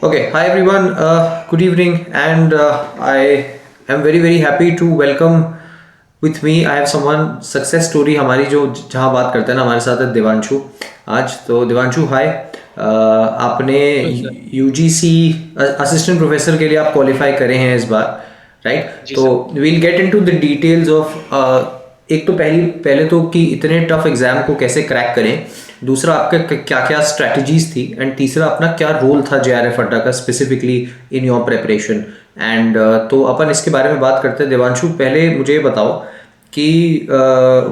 Okay, hi everyone. Good evening, and I am very happy to welcome with me. I have someone success story हमारी जो जहाँ बात करते हैं ना हमारे साथ है देवांशु आज। तो देवांशु हाय। आपने hello sir. UGC assistant professor के लिए आप क्वालिफाई करे हैं इस बार, राइट? जी तो sir. We'll get into the details of एक तो पहले तो कि इतने टफ एग्जाम को कैसे क्रैक करें, दूसरा आपका क्या क्या स्ट्रैटेजीज थी, एंड तीसरा अपना क्या रोल था जेआरएफ अड्डा का specifically in your preparation. And तो अपन इसके बारे में बात करते हैं। देवांशु, पहले मुझे ये बताओ कि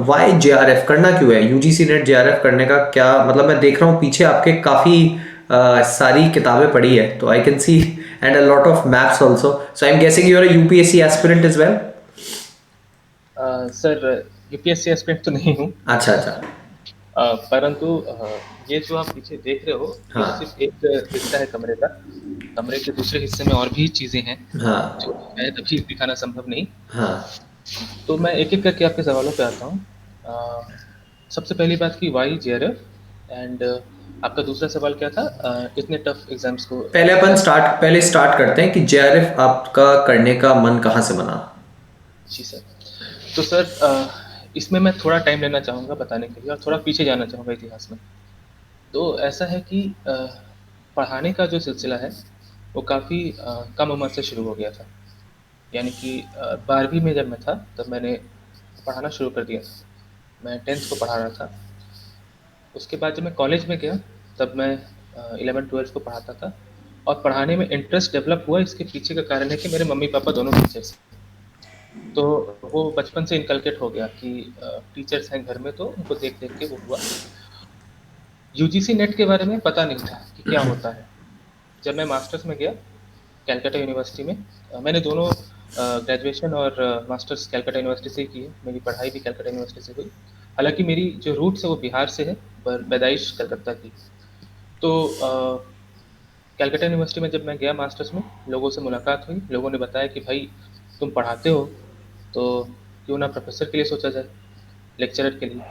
वाई जेआरएफ करना क्यों है, यूजीसी नेट जेआरएफ करने का क्या मतलब। मैं देख रहा हूँ पीछे आपके काफ़ी सारी किताबें पढ़ी है, तो I can see and a lot of maps also, so I am guessing you are a UPSC aspirant as well. Sir, UPSC aspirant तो नहीं हूँ। अच्छा अच्छा। परंतु ये जो आप पीछे देख रहे हो, ये हाँ सिर्फ एक हिस्सा है कमरे का। कमरे के दूसरे हिस्से में और भी चीजें हैं हाँ जो शायद अभी दिखाना संभव नहीं। हाँ। तो मैं एक एक करके आपके सवालों पे आता हूँ। सबसे पहली बात की वाई जेआरएफ, एंड आपका दूसरा सवाल क्या था? इतने टफ एग्जाम्स को क्या? पहले स्टार्ट करते हैं कि जेआरएफ आपका करने का मन कहाँ से बना। जी सर। तो सर, इसमें मैं थोड़ा टाइम लेना चाहूँगा बताने के लिए और थोड़ा पीछे जाना चाहूँगा इतिहास में। तो ऐसा है कि पढ़ाने का जो सिलसिला है वो काफ़ी कम उम्र से शुरू हो गया था। यानी कि 12वीं में जब मैं था तब मैंने पढ़ाना शुरू कर दिया था। मैं 10th को पढ़ा रहा था। उसके बाद जब मैं कॉलेज में गया तब मैं 11th 12th को पढ़ाता था। और पढ़ाने में इंटरेस्ट डेवलप हुआ, इसके पीछे का कारण है कि मेरे मम्मी पापा दोनों टीचर्स। तो वो बचपन से इनकलकेट हो गया कि टीचर्स हैं घर में, तो उनको देख देख के वो हुआ। यूजीसी नेट के बारे में पता नहीं था कि क्या होता है। जब मैं मास्टर्स में गया कैलकाटा यूनिवर्सिटी में, मैंने दोनों ग्रेजुएशन और मास्टर्स कैलकाटा यूनिवर्सिटी से ही की है। मेरी पढ़ाई भी कैलकाटा यूनिवर्सिटी से हुई। हालांकि मेरी जो रूट्स है वो बिहार से है, पर पैदाइश कलकत्ता की। तो कैलकाटा यूनिवर्सिटी में जब मैं गया मास्टर्स में, लोगों से मुलाकात हुई। लोगों ने बताया कि भाई तुम पढ़ाते हो तो क्यों ना प्रोफेसर के लिए सोचा जाए, लेक्चरर के लिए।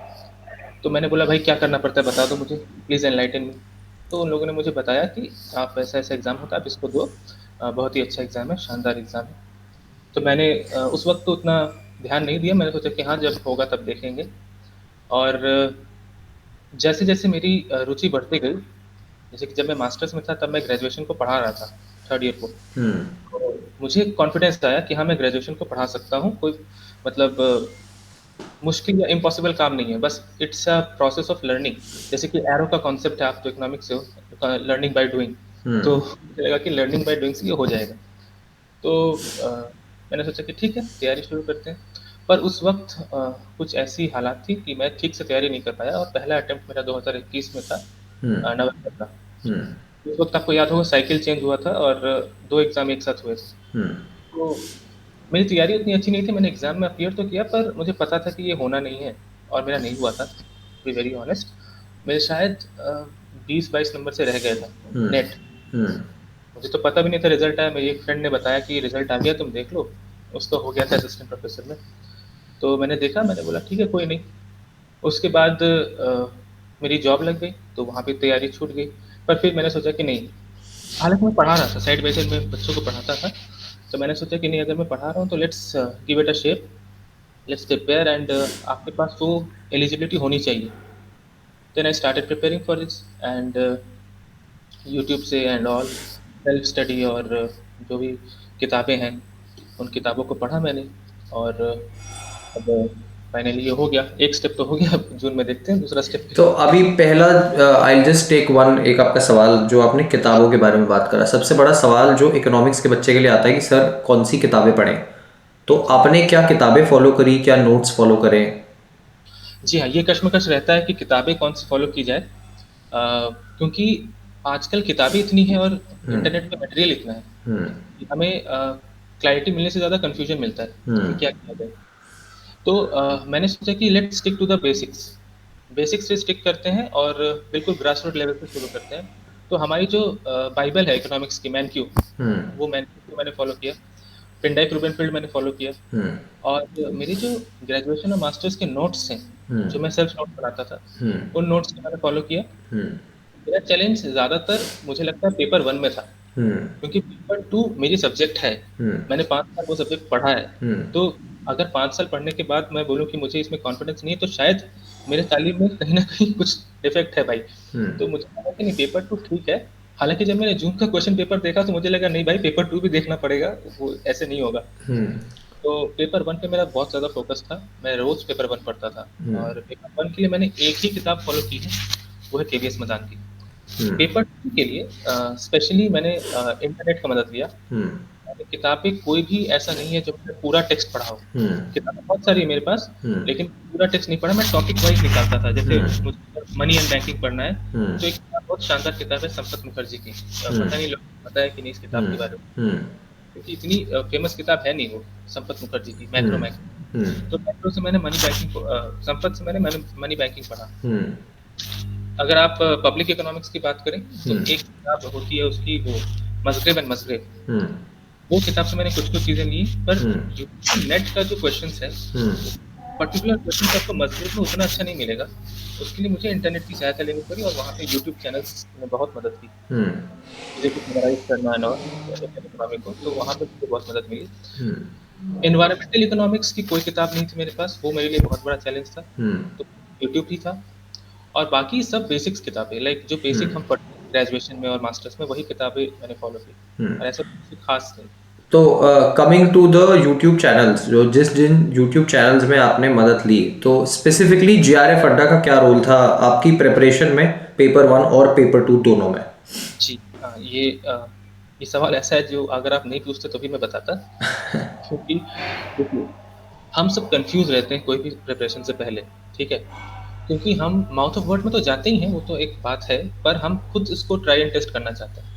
तो मैंने बोला भाई क्या करना पड़ता है बता दो मुझे, प्लीज़ एनलाइटन मी। तो उन लोगों ने मुझे बताया कि आप ऐसा ऐसा एग्ज़ाम होता है, आप इसको दो। बहुत ही अच्छा एग्ज़ाम है, शानदार एग्ज़ाम है। तो मैंने उस वक्त तो उतना ध्यान नहीं दिया। मैंने सोचा कि हाँ, जब होगा तब देखेंगे। और जैसे जैसे मेरी रुचि बढ़ती गई, जैसे कि जब मैं मास्टर्स में था तब मैं ग्रेजुएशन को पढ़ा रहा था, थर्ड ईयर को। हम्म। तो मुझे कॉन्फिडेंस आया कि हाँ, मैं ग्रेजुएशन को पढ़ा सकता हूँ। कोई मतलब मुश्किल या इम्पॉसिबल काम नहीं है, बस it's a process of learning. जैसे कि एरो का कॉन्सेप्ट है, आप तो इकोनॉमिक्स से हो, लर्निंग बाय डूइंग। तो मुझे लगा कि लर्निंग बाय डूइंग से ये हो जाएगा। तो मैंने सोचा कि ठीक है, तैयारी शुरू करते हैं। पर उस वक्त कुछ ऐसी हालात थी कि मैं ठीक से तैयारी नहीं कर पाया, और पहला अटेम्प्ट मेरा 2021 में था, नवंबर का। उस वक्त आपको याद होगा साइकिल चेंज हुआ था और दो एग्ज़ाम एक साथ हुए थे। तो मेरी तैयारी उतनी अच्छी नहीं थी। मैंने एग्ज़ाम में अपीयर तो किया, पर मुझे पता था कि ये होना नहीं है, और मेरा नहीं हुआ था, टू बी वेरी ऑनेस्ट। मेरे शायद 20-22 नंबर से रह गया था नेट। मुझे तो पता भी नहीं था रिजल्ट आया। मेरी एक फ्रेंड ने बताया कि रिजल्ट आ गया, तुम देख लो। उसका हो गया था असिस्टेंट प्रोफेसर में। तो मैंने देखा, मैंने बोला ठीक है, कोई नहीं। उसके बाद मेरी जॉब लग गई, तो वहाँ पे तैयारी छूट गई। पर फिर मैंने सोचा कि नहीं, हालांकि मैं पढ़ा रहा था, साइड बाई साइड में बच्चों को पढ़ाता था। तो मैंने सोचा कि नहीं, अगर मैं पढ़ा रहा हूँ तो let's give it a shape, let's prepare. And आपके पास वो एलिजिबिलिटी होनी चाहिए। Then I started preparing for this, and YouTube से एंड ऑल सेल्फ स्टडी, और जो भी किताबें हैं उन किताबों को पढ़ा मैंने। और अब फाइनली ये हो गया, एक स्टेप तो हो गया। अब जून में देखते हैं दूसरा स्टेप तो क्या होता अभी पहला, आई जस्ट टेक वन, एक आपका सवाल जो आपने किताबों के बारे में बात करा, सबसे बड़ा सवाल जो इकोनॉमिक्स के बच्चे के लिए आता है कि सर कौन सी किताबें पढ़ें। तो है। जी। आपने क्या किताबें फॉलो करी, क्या नोट्स फॉलो करें? जी हाँ, ये कश्मकश रहता है कि किताबें कौन सी फॉलो की जाए। क्योंकि आजकल किताबें इतनी हैं और इंटरनेट पे मटेरियल इतना है कि हमें क्लैरिटी मिलने से ज़्यादा कंफ्यूजन मिलता है कि क्या किया जाए। तो मैंने सोचा कि let's stick to the basics. Basics से स्टिक करते हैं और बिल्कुल ग्रास रूट लेवल से शुरू करते हैं। तो हमारी जो बाइबल है इकोनॉमिक्स की, मैन क्यू, वो मैन क्यू को मैंने फॉलो किया। पिंडाइक रूबेनफील्ड मैंने फॉलो किया। और मेरी जो ग्रेजुएशन और मास्टर्स के नोट्स हैं, जो मैं सेल्फ नोट बनाता था, उन नोट्स को मैंने फॉलो किया। मेरा चैलेंज ज़्यादातर मुझे लगता है पेपर वन में था। हम्म। क्योंकि पेपर 2 मेरी सब्जेक्ट है। हम्म। मैंने 5 साल वो सब्जेक्ट पढ़ा है। हम्म। तो अगर 5 साल पढ़ने के बाद मैं बोलूँ कि मुझे इसमें कॉन्फिडेंस नहीं है, तो शायद मेरे तालीम में कहीं न कहीं कुछ डिफेक्ट है भाई। हम्म। तो मुझे लगा कि नहीं, पेपर 2 ठीक है। हालाँकि जब मैंने जून का क्वेश्चन पेपर देखा तो मुझे लगा नहीं भाई, पेपर 2 भी देखना पड़ेगा, वो ऐसे नहीं होगा। हम्म। तो पेपर 1 पे मेरा बहुत ज़्यादा फ़ोकस था। मैं रोज़ पेपर 1 पढ़ता था हम्म। और पेपर 1 के लिए मैंने एक ही किताब फ़ॉलो की है, वो है केवीएस मदान की। हम्म। पेपर 2 के लिए स्पेशली मैंने इंटरनेट का मदद लिया। हम्म। मैंने किताबें कोई भी ऐसा नहीं है जो मैंने पूरा टेक्स्ट पढ़ा हो। हम्म। किताबें बहुत सारी है मेरे पास, हम्म। लेकिन पूरा टेक्स्ट नहीं पढ़ा। मैं टॉपिक वाइज़ निकालता था। जैसे हम्म। मुझे अगर मनी एंड बैंकिंग पढ़ना है, हम्म। तो एक किताब बहुत शानदार किताब है संपत मुखर्जी की। हम्म। पता नहीं लोगों को पता है कि नहीं इस किताब हम्म। के बारे में, हम्म। क्योंकि इतनी फ़ेमस किताब है नहीं वो, संपत मुखर्जी की, मैक्रो हम्म। मैक्रो। हम्म। तो मैक्रो से मैंने मनी बैंकिंग को संपत से मैंने मनी बैंकिंग पढ़ा। हम्म। अगर आप पब्लिक इकोनॉमिक्स की बात करें, तो हम्म। एक किताब होती है उसकी, वो मज़हब एंड मज़हब। हम्म। वो किताब से मैंने कुछ-कुछ चीज़ें ली, पर हम्म। जो नेट का जो क्वेश्चंस है, हम्म। पर्टिकुलर क्वेश्चंस आपको मज़हब में उतना अच्छा नहीं मिलेगा। उसके लिए मुझे इंटरनेट की सहायता लेनी पड़ी और वहाँ पे यूट्यूब चैनल्स ने बहुत मदद की। हम्म। मुझे कुछ समराइज़ करना है ना इंडियन इकोनॉमी को, तो वहाँ पे मुझे बहुत मदद मिली। हम्म। एनवायरमेंटल इकोनॉमिक्स की कोई किताब नहीं थी मेरे पास, वो मेरे लिए बहुत बड़ा चैलेंज था। हम्म। तो यूट्यूब ही था, और बाकी सब बेसिक्स किताबें, लाइक जो बेसिक हम पढ़ते हैं ग्रेजुएशन में और मास्टर्स में, वही किताबें मैंने फ़ॉलो की, हम्म। और ऐसा कुछ खास नहीं। तो coming to the YouTube channels, जो जिस जिन यूट्यूब चैनल्स में आपने मदद ली, तो स्पेसिफिकली जीआरएफ अड्डा का क्या रोल था आपकी प्रिपरेशन में, पेपर 1 और पेपर 2 दोनों में? जी, ये सवाल ऐसा है जो अगर आप नहीं पूछते तो भी मैं बताता। क्योंकि देखिए, हम सब कन्फ्यूज़ रहते हैं कोई भी प्रिपरेशन से पहले, ठीक है? क्योंकि हम माउथ ऑफ वर्ड में तो जाते ही हैं, वो तो एक बात है, पर हम खुद इसको ट्राई एंड टेस्ट करना चाहते हैं।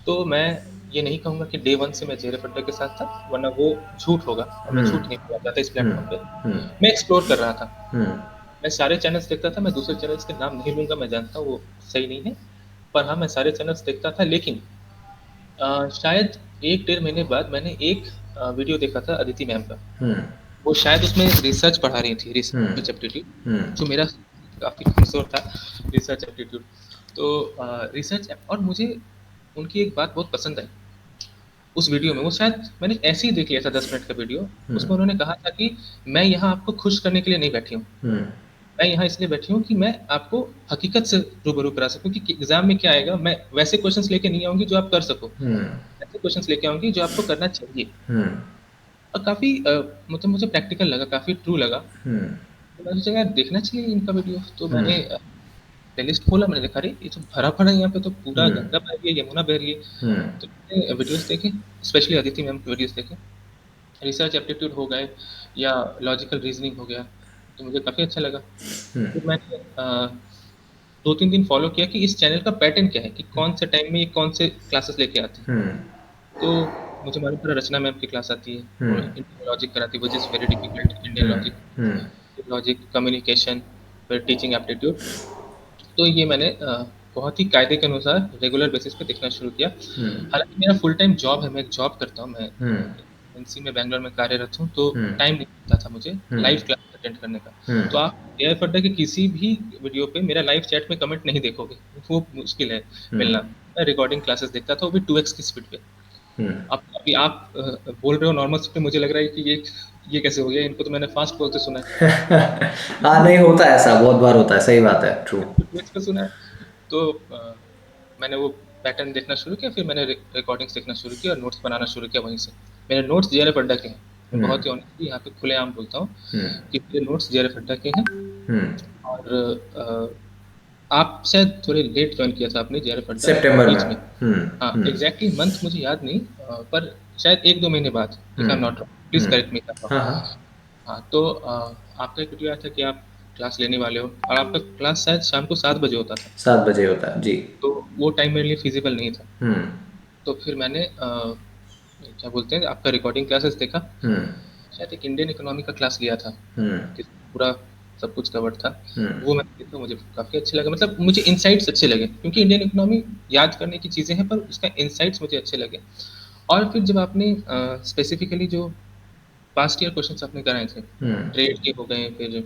तो मैं ये नहीं कहूँगा कि डे 1 से मैं जेआरएफ अड्डा के साथ था, वरना वो झूठ होगा और मैं हम्म। झूठ नहीं बोलना चाहता इस हम्म। प्लेटफ़ॉर्म पे। हम्म। मैं एक्सप्लोर कर रहा था। हम्म। मैं सारे चैनल्स देखता था, मैं दूसरे चैनल्स के नाम नहीं लूँगा, मैं जानता हूँ वो सही नहीं है। पर हाँ, मैं सारे चैनल्स देखता था, लेकिन शायद 1 डेढ़ महीने बाद मैंने एक वीडियो देखा था अदिति मैम का। हम्म। वो शायद उसमें रिसर्च पढ़ा रही थी, हम्म। रिसर्च एप्टीट्यूड, हम्म। जो मेरा काफ़ी कमज़ोर था, रिसर्च एप्टीट्यूड। तो रिसर्च एप, और मुझे उनकी एक बात बहुत पसंद आई उस वीडियो में। वो शायद मैंने ऐसे ही देख लिया था 10 मिनट का वीडियो। हम्म। उसमें उन्होंने कहा था कि मैं यहाँ आपको खुश करने के लिए नहीं बैठी हूँ। हम्म। मैं यहाँ इसलिए बैठी हूँ कि मैं आपको हकीकत से रूबरू करा सकूँ कि एग्ज़ाम में क्या आएगा। मैं वैसे क्वेश्चंस लेके नहीं आऊँगी जो आप कर सको। हम्म। ऐसे क्वेश्चंस लेके आऊँगी जो आपको करना चाहिए। हम्म। और काफ़ी मतलब मुझे प्रैक्टिकल लगा, काफ़ी ट्रू लगा। हम्म। तो मैंने सोचा यार देखना चाहिए इनका वीडियो। तो हम्म। मैंने प्लेलिस्ट खोला, मैंने देखा अरे ये तो भरा पड़ा है, यहाँ पे तो पूरा हम्म। गंगा बह रही है, यमुना बह रही है। हम्म। तो मैंने वीडियोज़ देखे, स्पेशली अदिति मैम के वीडियोज़ देखे। रिसर्च एप्टीट्यूड हो गए या लॉजिकल रीजनिंग हो गया, तो मुझे काफ़ी अच्छा लगा। फिर मैंने 2-3 दिन फॉलो किया कि इस चैनल का पैटर्न क्या है, कि कौन से टाइम में ये कौन से क्लासेस लेके आते हैं। हम्म। तो मुझे मालूम पड़ा रचना मैम की क्लास आती है, वो हम्म। इंडियन लॉजिक कराती है, which is very difficult, Indian hmm. Logic, hmm. Logic, communication, फिर टीचिंग एप्टीट्यूड। तो ये मैंने बहुत ही कायदे के अनुसार रेगुलर बेसिस पे देखना शुरू किया। हम्म। हालाँकि मेरा फुल टाइम जॉब है, मैं एक जॉब करता हूँ, मैं हम्म। एमएनसी में बैंगलोर में कार्यरत हूँ, तो हम्म। टाइम नहीं मिलता था मुझे हम्म। लाइव क्लास अटेंड करने का। हम्म। तो आप एआई अड्डा के किसी भी वीडियो पे मेरा लाइव चैट में कमेंट नहीं देखोगे, वो मुश्किल है हम्म। मिलना। मैं रिकॉर्डिंग क्लासेस देखता था, वो भी 2x की स्पीड पे। हम्म। अब अभी आप बोल रहे हो नॉर्मल स्पीड पे, मुझे लग रहा है कि ये कैसे हो गया? इनको तो मैंने फास्ट बोलते सुना है। हाँ, नहीं होता है ऐसा, बहुत बार होता है, सही बात है, ट्रू। 2x पे सुना है। तो मैंने वो पैटर्न देखना शुरू किया, फिर मैंने रिकॉर्डिंग्स देखना शुरू किया और नोट्स बनाना शुरू किया वहीं से। मेरे नोट्स जेआरएफ अड्डा के हैं। मैं हम्म। बहुत ही ऑनेस्टली यहाँ पे खुलेआम बोलता हूँ हम्म। कि मेरे नोट्स जेआरएफ अड्डा के हैं। हम्म। और आप शायद थोड़े लेट जॉइन किया था आपने जेआरएफ अड्डा, सितंबर में। बीच में। हम्म। हाँ, हम्म। एग्ज़ैक्टली मंथ मुझे याद नहीं, पर शायद 1-2 महीने बाद, if I hmm. Am not wrong, please hmm. Correct me if I am wrong. हाँ, हाँ। हाँ, तो आपका एक वीडियो आया था कि आप क्लास लेने वाले हो, और आपका क्लास शायद शाम को 7 बजे होता था। 7 बजे होता है जी। तो वो टाइम मेरे लिए फ़ीज़िबल नहीं था। हम्म। तो फिर मैंने क्या बोलते हैं, आपका रिकॉर्डिंग क्लासेस देखा। हम्म। शायद एक इंडियन इकोनॉमी का क्लास लिया था, हम्म। जिसमें पूरा सब कुछ कवर्ड था। हम्म। वो मैंने देखा, मुझे काफ़ी अच्छे लगे, मतलब मुझे इनसाइट्स अच्छे लगे, क्योंकि इंडियन इकोनॉमी याद करने की चीज़ें हैं, पर उसका इनसाइट्स मुझे अच्छे लगे। और फिर जब आपने स्पेसिफिकली जो पास्ट ईयर क्वेश्चंस आपने कराए थे, हम्म। ट्रेड के हो गए, फिर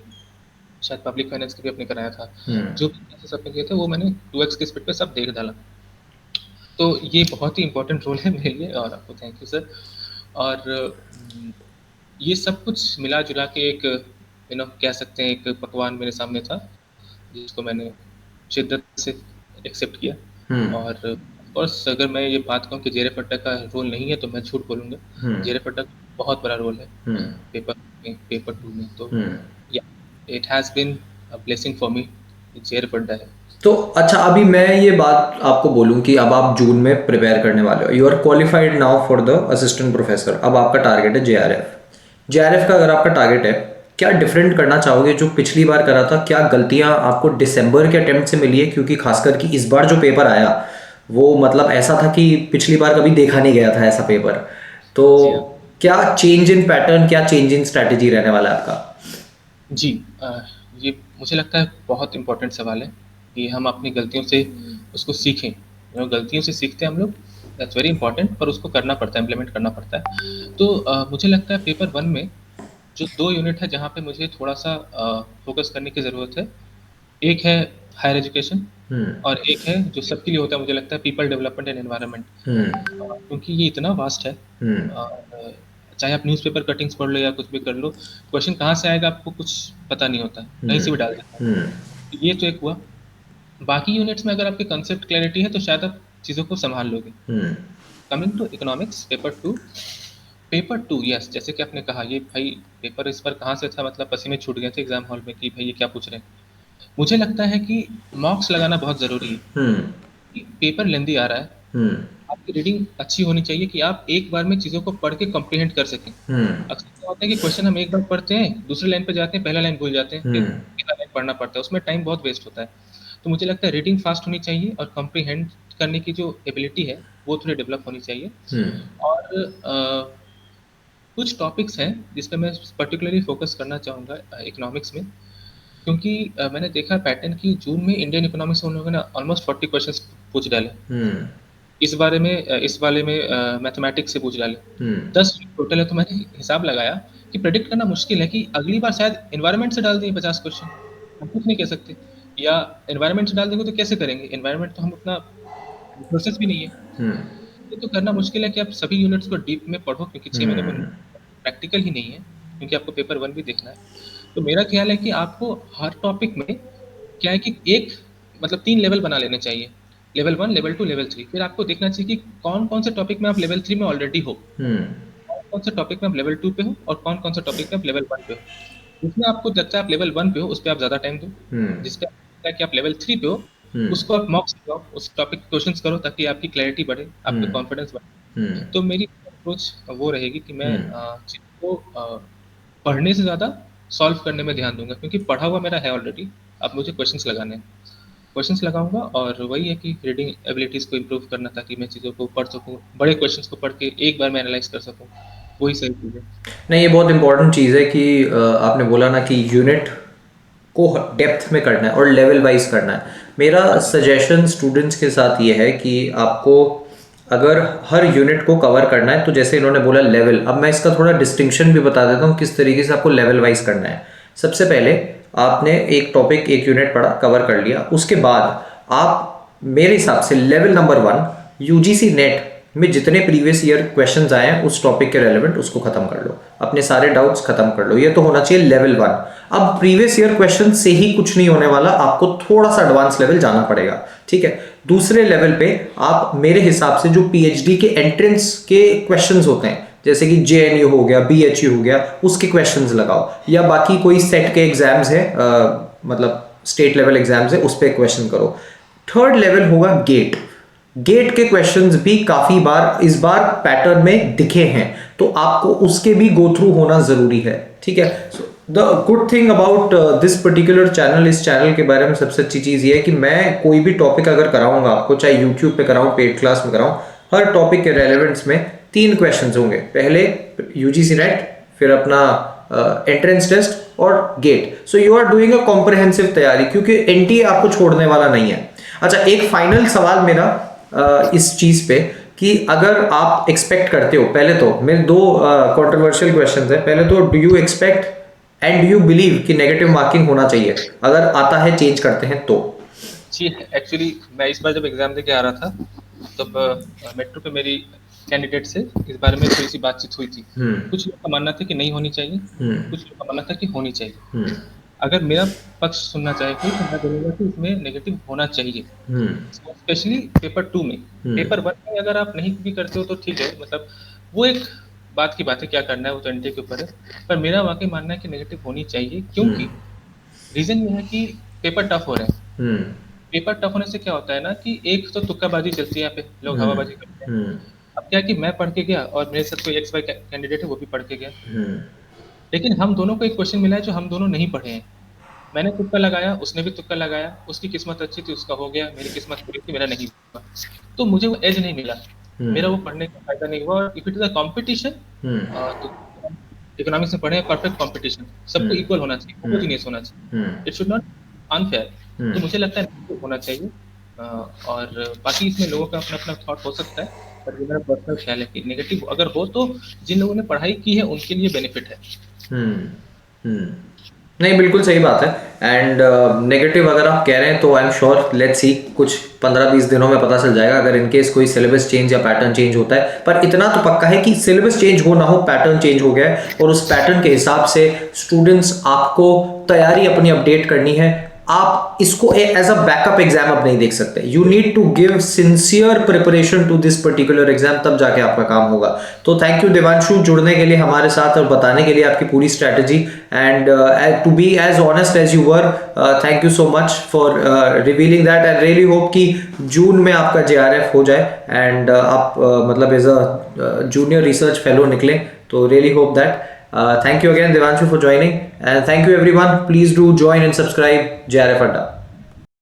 शायद पब्लिक फाइनेंस के भी आपने कराया था, हम्म। जो भी क्लासेस आपने किए थे वो मैंने 2x की स्पीड पे सब देख डाला। तो ये बहुत ही इम्पोर्टेंट रोल है मेरे लिए, और आपको थैंक यू सर। और ये सब कुछ मिला जुला के एक कह सकते हैं एक पकवान मेरे सामने था, जिसको मैंने शिद्दत से एक्सेप्ट किया। हम्म। और ऑफकोर्स अगर मैं ये बात कहूँ कि जेरेफ अड्डा का रोल नहीं है तो मैं झूठ बोलूँगा। हम्म। जेरेफ अड्डा का बहुत बड़ा रोल है हम्म। पेपर टू में। तो हम्म। या it has been a blessing for me, जेरेफ अड्डा है। तो अच्छा, अभी मैं ये बात आपको बोलूं कि अब आप जून में प्रिपेयर करने वाले हो, you are qualified now for the assistant professor, अब आपका टारगेट है जेआरएफ। जेआरएफ का अगर आपका टारगेट है, क्या डिफरेंट करना चाहोगे जो पिछली बार करा था? क्या गलतियां आपको दिसंबर के अटेम्प्ट से मिली है? क्योंकि खासकर कि इस बार जो पेपर आया वो मतलब ऐसा था कि पिछली बार कभी देखा नहीं गया था ऐसा पेपर। तो जी हाँ। क्या चेंज इन पैटर्न, क्या चेंज इन स्ट्रैटेजी रहने वाला है आपका? जी, ये मुझे लगता है बहुत इम्पोर्टेंट सवाल है कि हम अपनी गलतियों से उसको सीखें। गलतियों से सीखते हैं हम लोग, दैट्स वेरी इंपॉर्टेंट, पर उसको करना पड़ता है, इम्प्लीमेंट करना पड़ता है। तो मुझे लगता है पेपर वन में जो 2 यूनिट है जहाँ पे मुझे थोड़ा-सा फ़ोकस करने की ज़रूरत है। एक है हायर एजुकेशन, हम्म। और एक है जो सबके लिए होता है, मुझे लगता है पीपल डेवलपमेंट एंड एनवायरनमेंट। हम्म। क्योंकि ये इतना वास्ट है, हम्म। और चाहे आप न्यूज़पेपर कटिंग्स पढ़ लो या कुछ भी कर लो, क्वेश्चन कहाँ से आएगा आपको कुछ पता नहीं होता है, कहीं हम्म। से भी डाल देता है। हम्म। तो ये तो एक हुआ। बाकी यूनिट्स में अगर आपके कंसेप्ट क्लैरिटी है तो शायद आप चीज़ों को सँभाल लोगे। Hmm. Coming to economics paper 2 yes, जैसे कि आपने कहा ये भाई पेपर इस बार कहाँ से था, मतलब पसीने छूट गए थे एग्ज़ाम हॉल में कि भाई ये क्या पूछ रहे हैं। मुझे लगता है कि मॉक्स लगाना बहुत ज़रूरी है। हम्म। कि पेपर लेंदी आ रहा है, हम्म। आपकी रीडिंग अच्छी होनी चाहिए कि आप एक बार में चीज़ों को पढ़ के कॉम्प्रिहेंड कर सकें। हम्म। अक्सर क्या होता है कि क्वेश्चन हम एक बार पढ़ते हैं, दूसरी लाइन पे जाते हैं, पहला लाइन भूल जाते हैं, फिर हम्म। तीसरा लाइन पढ़ना पड़ता है, उसमें टाइम बहुत वेस्ट होता है। तो मुझे लगता है रीडिंग फास्ट होनी चाहिए और कॉम्प्रिहेंड करने की जो एबिलिटी है वो थोड़ी डेवलप होनी चाहिए। हम्म। और कुछ टॉपिक्स हैं जिस पे मैं पर्टिकुलरली फोकस करना चाहूँगा इकोनॉमिक्स में, क्योंकि मैंने देखा पैटर्न कि जून में इंडियन इकोनॉमिक्स से उन लोगों ने ऑलमोस्ट 40 क्वेश्चंस पूछ डाले। हम्म। इस वाले में मैथमेटिक्स से पूछ डाले। हम्म। 10 टोटल है, तो मैंने हिसाब लगाया कि प्रेडिक्ट करना मुश्किल है कि अगली बार शायद एनवायरनमेंट से डाल दें 50 क्वेश्चन। हम कुछ नहीं कह सकते, या एनवायरनमेंट से डाल देंगे तो कैसे करेंगे? एनवायरनमेंट तो हम उतना रिसोर्सेज भी नहीं है। हम्म। ये तो करना मुश्किल है कि आप सभी यूनिट्स को डीप में पढ़ो, क्योंकि 6 महीने में हम्म। प्रैक्टिकल ही नहीं है, क्योंकि आपको पेपर 1 भी देखना है। तो मेरा ख्याल है कि आपको हर टॉपिक में क्या है कि एक मतलब 3 लेवल बना लेने चाहिए। Level 1, level 2, level 3। फिर आपको देखना चाहिए कि कौन-कौन से टॉपिक में आप लेवल 3 में ऑलरेडी हो, हम्म। कौन-कौन से टॉपिक में आप लेवल 2 पे हो, और कौन-कौन से टॉपिक में आप लेवल 1 पे हो। जिसमें आपको लगता है आप लेवल 1 पे हो, उस पे आप ज़्यादा टाइम दो। हम्म। जिस पे आपको लगता है कि आप लेवल 3 पे हो, हम्म। उसको आप मॉक्स लगाओ, उस टॉपिक के क्वेश्चंस करो ताकि आपकी क्लैरिटी बढ़े, आपका हम्म। कॉन्फिडेंस बढ़े। हम्म। तो मेरी अप्रोच वो रहेगी कि मैं हम्म। चीज़ों को पढ़ने से ज़्यादा सॉल्व करने में ध्यान दूँगा, क्योंकि पढ़ा हुआ मेरा है ऑलरेडी, अब मुझे क्वेश्चंस लगाने हैं। क्वेश्चंस लगाऊँगा, और वही है कि रीडिंग एबिलिटीज़ को इम्प्रूव करना ताकि मैं चीज़ों को पढ़ सकूँ, बड़े क्वेश्चंस को पढ़ के एक बार में एनालाइज़ कर सकूँ, वही सही चीज़ है। नहीं, ये बहुत इंपॉर्टेंट चीज़ है कि आपने बोला ना कि यूनिट को डेप्थ में करना है और लेवल वाइज करना है। मेरा जी, सजेशन स्टूडेंट्स के साथ ये है कि आपको अगर हर यूनिट को कवर करना है तो जैसे इन्होंने बोला लेवल, अब मैं इसका थोड़ा डिस्टिंक्शन भी बता देता हूँ किस तरीके से आपको लेवल वाइज करना है। सबसे पहले आपने एक टॉपिक, एक यूनिट पढ़ा, कवर कर लिया, उसके बाद आप मेरे हिसाब से लेवल नंबर 1 यूजीसी नेट में जितने प्रीवियस ईयर क्वेश्चंस आए हैं उस टॉपिक के रेलेवेंट उसको खत्म कर लो, अपने सारे डाउट्स खत्म कर लो। ये तो होना चाहिए लेवल 1। अब प्रीवियस ईयर क्वेश्चन से ही कुछ नहीं होने वाला, आपको थोड़ा सा एडवांस लेवल जाना पड़ेगा, ठीक है। दूसरे लेवल पे आप मेरे हिसाब से जो पीएचडी के एंट्रेंस के क्वेश्चंस होते हैं, जैसे कि जेएनयू हो गया, बीएचयू हो गया, उसके क्वेश्चंस लगाओ, या बाकी कोई सेट के एग्जाम्स है, मतलब स्टेट लेवल एग्जाम्स है, उस पर क्वेश्चन करो। थर्ड लेवल होगा गेट। गेट के क्वेश्चंस भी काफी बार इस बार पैटर्न में दिखे हैं, तो आपको उसके भी गो थ्रू होना जरूरी है, ठीक है। The good thing about this particular channel, इस चैनल के बारे में सबसे अच्छी चीज ये है कि मैं कोई भी टॉपिक अगर कराऊंगा आपको, चाहे यूट्यूब पे कराऊं, पेड क्लास में कराऊं, हर टॉपिक के रेलेवेंट्स में 3 क्वेश्चंस होंगे। पहले यूजीसी नेट, फिर अपना एंट्रेंस टेस्ट और GATE. So you are doing a comprehensive तैयारी, क्योंकि एनटीए आपको छोड़ने वाला नहीं है। अच्छा, एक फाइनल सवाल मेरा इस चीज पे कि अगर आप एक्सपेक्ट करते हो, पहले तो मेरे 2 कंट्रोवर्शियल क्वेश्चंस है। पहले तो do you expect and do you believe कि नेगेटिव मार्किंग होना चाहिए? अगर आता है, चेंज करते हैं तो? जी, एक्चुअली मैं इस बार जब एग्ज़ाम देके आ रहा था, तब मेट्रो पे मेरी कैंडिडेट से इस बारे में थोड़ी सी बातचीत हुई थी। कुछ लोग का मानना था कि नहीं होनी चाहिए, कुछ लोग का मानना था कि होनी चाहिए। अगर मेरा पक्ष सुनना चाहे कोई तो मैं बोलूँगा कि इसमें नेगेटिव होना चाहिए, स्पेशली पेपर 2 में। पेपर 1 में अगर आप नहीं भी करते हो तो ठीक है, मतलब वो एक बात की बात है, क्या करना है वो तो एनटीए के ऊपर है। पर मेरा वाकई मानना है कि नेगेटिव होनी चाहिए, क्योंकि रीज़न ये है कि पेपर टफ हो रहे हैं। पेपर टफ होने से क्या होता है ना कि एक तो तुक्काबाजी चलती है, यहाँ पे लोग हवाबाजी करते हैं। अब क्या है कि मैं पढ़ के गया और मेरे साथ कोई एक्स वाई कैंडिडेट है, वो भी पढ़ के गया, लेकिन हम दोनों को एक क्वेश्चन मिला है जो हम दोनों नहीं पढ़े हैं। मैंने तुक्का लगाया, उसने भी तुक्का लगाया, उसकी किस्मत अच्छी थी, उसका हो गया, मेरी किस्मत बुरी थी, मेरा नहीं हुआ। तो मुझे वो एज नहीं मिला, मेरा वो पढ़ने का फायदा नहीं हुआ। और if it is a competition, तो इकोनॉमिक्स में पढ़े परफेक्ट कॉम्पिटिशन, सबको इक्वल होना चाहिए, होमोजीनियस होना चाहिए, इट शुड नॉट अनफेयर। तो मुझे लगता है नेगेटिव होना चाहिए। और बाकी इसमें लोगों का अपना अपना थॉट हो सकता है, पर ये मेरा पर्सनल ख्याल है कि नेगेटिव अगर हो तो जिन लोगों ने पढ़ाई की है उनके लिए बेनिफिट है। नहीं, बिल्कुल सही बात है। एंड नेगेटिव अगर आप कह रहे हैं तो I am sure, let's see, कुछ 15-20 दिनों में पता चल जाएगा अगर इनकेस कोई सिलेबस चेंज या पैटर्न चेंज होता है। पर इतना तो पक्का है कि सिलेबस चेंज हो ना हो, पैटर्न चेंज हो गया है और उस पैटर्न के हिसाब से स्टूडेंट्स आपको तैयारी अपनी अपडेट करनी है। आप इसको एज अ बैकअप एग्जाम अब नहीं देख सकते। You need to give sincere preparation to this particular exam, तब जाके आपका काम होगा। तो थैंक यू देवांशु जुड़ने के लिए हमारे साथ और बताने के लिए आपकी पूरी strategy, and to be as honest as you were. Thank you so much for revealing that. I really hope कि जून में आपका जेआरएफ हो जाए एंड आप मतलब as a junior research fellow निकले। तो really hope that. Thank you again, Devanshu, for joining, and thank you everyone. Please do join and subscribe JRF Adda.